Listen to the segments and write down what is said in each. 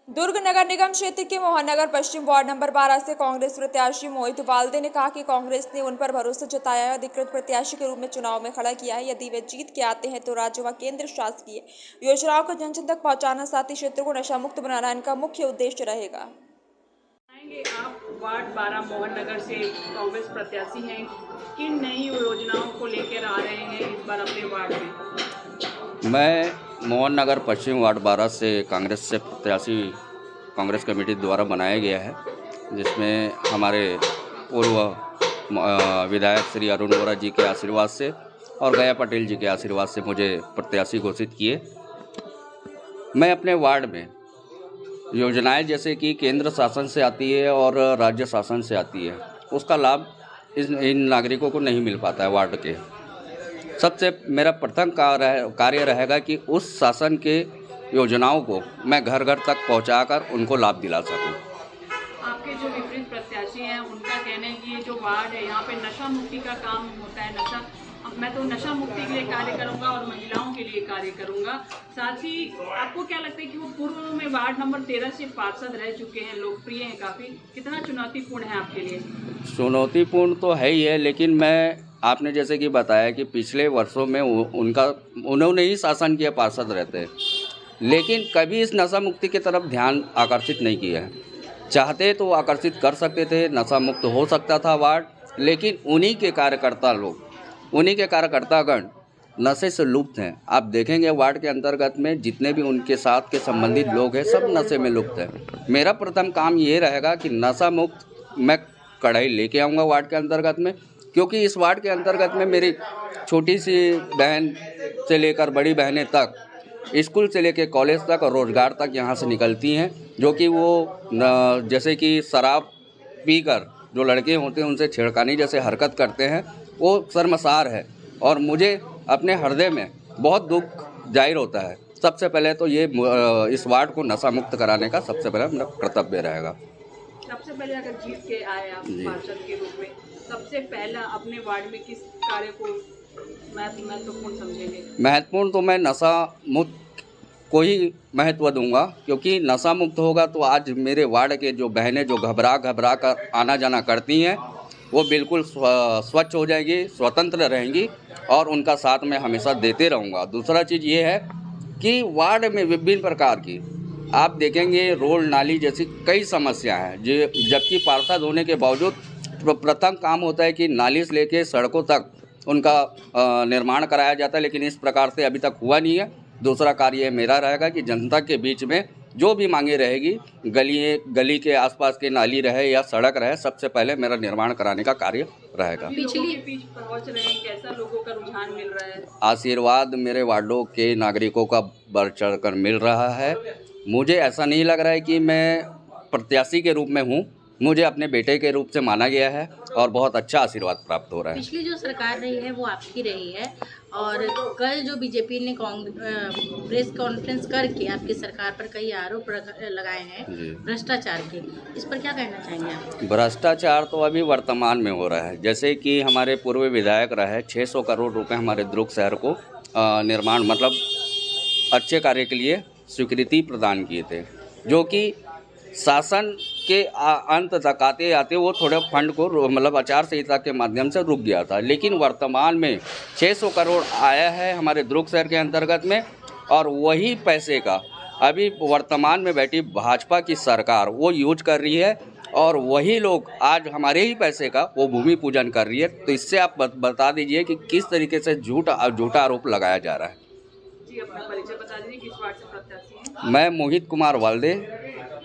दुर्ग नगर निगम क्षेत्र के मोहन नगर पश्चिम ward number 12 से कांग्रेस प्रत्याशी मोहित वाल्दे ने कहा कि कांग्रेस ने उन पर भरोसा जताया है, अधिकृत प्रत्याशी के रूप में चुनाव में खड़ा किया है। यदि वे जीत के आते हैं तो राज्य व केंद्र शासकीय योजनाओं को जन जन तक पहुंचाना, साथ ही क्षेत्र को नशा मुक्त बनाना इनका मुख्य उद्देश्य रहेगा। आप वार्ड 12 मोहन नगर से कांग्रेस प्रत्याशी हैं, किन नई योजनाओं को लेकर आ रहे हैं इस बार अपने वार्ड में? मैं मोहन नगर पश्चिम वार्ड 12 से कांग्रेस से प्रत्याशी कांग्रेस कमेटी द्वारा बनाया गया है, जिसमें हमारे पूर्व विधायक श्री अरुण वोरा जी के आशीर्वाद से और गया पटेल जी के आशीर्वाद से मुझे प्रत्याशी घोषित किए। मैं अपने वार्ड में योजनाएं जैसे कि केंद्र शासन से आती है और राज्य शासन से आती है, उसका लाभ इन नागरिकों को नहीं मिल पाता है। वार्ड के सबसे मेरा प्रथम कार्य रहेगा कि उस शासन के योजनाओं को मैं घर घर तक पहुंचाकर उनको लाभ दिला सकूं। आपके जो विपरीत प्रत्याशी हैं उनका कहना है कि ये जो वार्ड है यहाँ पे नशा मुक्ति का काम होता है। मैं तो नशा मुक्ति के लिए कार्य करूंगा और महिलाओं के लिए कार्य करूंगा। साथ ही आपको क्या लगता है कि वो पूर्व में वार्ड नंबर 13 से पार्षद रह चुके हैं, लोकप्रिय हैं काफ़ी, कितना चुनौतीपूर्ण है आपके लिए? चुनौतीपूर्ण तो है ही है, लेकिन मैं आपने जैसे कि बताया कि पिछले वर्षों में उन्होंने ही शासन किया, पार्षद रहते हैं, लेकिन कभी इस नशा मुक्ति की तरफ ध्यान आकर्षित नहीं किया है। चाहते तो आकर्षित कर सकते थे, नशा मुक्त हो सकता था वार्ड, लेकिन उन्हीं के कार्यकर्तागण नशे से लुप्त हैं। आप देखेंगे वार्ड के अंतर्गत में जितने भी उनके साथ के संबंधित लोग हैं, सब नशे में लुप्त हैं। मेरा प्रथम काम ये रहेगा कि नशा मुक्त मैं कढ़ाई लेके आऊँगा वार्ड के अंतर्गत में, क्योंकि इस वार्ड के अंतर्गत में मेरी छोटी सी बहन से लेकर बड़ी बहनें तक, स्कूल से लेकर कॉलेज तक और रोज़गार तक यहाँ से निकलती हैं, जो कि वो जैसे कि शराब पीकर जो लड़के होते हैं उनसे छेड़खानी जैसे हरकत करते हैं, वो शर्मसार है और मुझे अपने हृदय में बहुत दुख जाहिर होता है। सबसे पहले तो ये इस वार्ड को नशा मुक्त कराने का सबसे पहले मेरा कर्तव्य रहेगा। सबसे पहले अगर जीत के आए आप पार्षद के रूप में, सबसे पहला अपने वार्ड में किस कार्य को महत्वपूर्ण समझेंगे? महत्वपूर्ण तो मैं नशा मुक्त को ही महत्व दूंगा, क्योंकि नशा मुक्त होगा तो आज मेरे वार्ड के जो बहनें जो घबरा कर आना जाना करती हैं, वो बिल्कुल स्वच्छ हो जाएंगी, स्वतंत्र रहेंगी और उनका साथ में हमेशा देते रहूँगा। दूसरा चीज़ ये है कि वार्ड में विभिन्न प्रकार की आप देखेंगे रोड नाली जैसी कई समस्या हैं, जबकि पार्षद होने के बावजूद प्रथम काम होता है कि नाली से लेके सड़कों तक उनका निर्माण कराया जाता है, लेकिन इस प्रकार से अभी तक हुआ नहीं है। दूसरा कार्य मेरा रहेगा कि जनता के बीच में जो भी मांगे रहेगी, गली के आसपास के नाली रहे या सड़क रहे, सबसे पहले मेरा निर्माण कराने का कार्य रहेगा। पिछली बीच पहुंच रहे हैं, कैसा लोगों का रुझान मिल रहा है? आशीर्वाद मेरे वार्डों के नागरिकों का बढ़ चढ़ कर मिल रहा है। मुझे ऐसा नहीं लग रहा है कि मैं प्रत्याशी के रूप में हूँ, मुझे अपने बेटे के रूप से माना गया है और बहुत अच्छा आशीर्वाद प्राप्त हो रहा है। पिछली जो सरकार रही है वो आपकी रही है और कल जो बीजेपी ने प्रेस कॉन्फ्रेंस करके आपकी सरकार पर कई आरोप लगाए हैं भ्रष्टाचार के, इस पर क्या कहना चाहेंगे आप? भ्रष्टाचार तो अभी वर्तमान में हो रहा है। जैसे कि हमारे पूर्व विधायक रहे 600 करोड़ रुपए हमारे दुर्ग शहर को निर्माण मतलब अच्छे कार्य के लिए स्वीकृति प्रदान किए थे, जो कि शासन के अंत तक आते आते वो थोड़े फंड को मतलब आचार संहिता के माध्यम से रुक गया था, लेकिन वर्तमान में 600 करोड़ आया है हमारे दुर्ग शहर के अंतर्गत में, और वही पैसे का अभी वर्तमान में बैठी भाजपा की सरकार वो यूज कर रही है और वही लोग आज हमारे ही पैसे का वो भूमि पूजन कर रही है। तो इससे आप बता दीजिए कि किस तरीके से झूठा आरोप लगाया जा रहा है। जी, अपना परिचय बता दीजिए, किस वार्ड से प्रत्याशी हैं? मैं मोहित कुमार वाल्दे,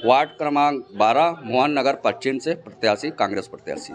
वार्ड क्रमांक 12 मोहन नगर पश्चिम से प्रत्याशी, कांग्रेस प्रत्याशी।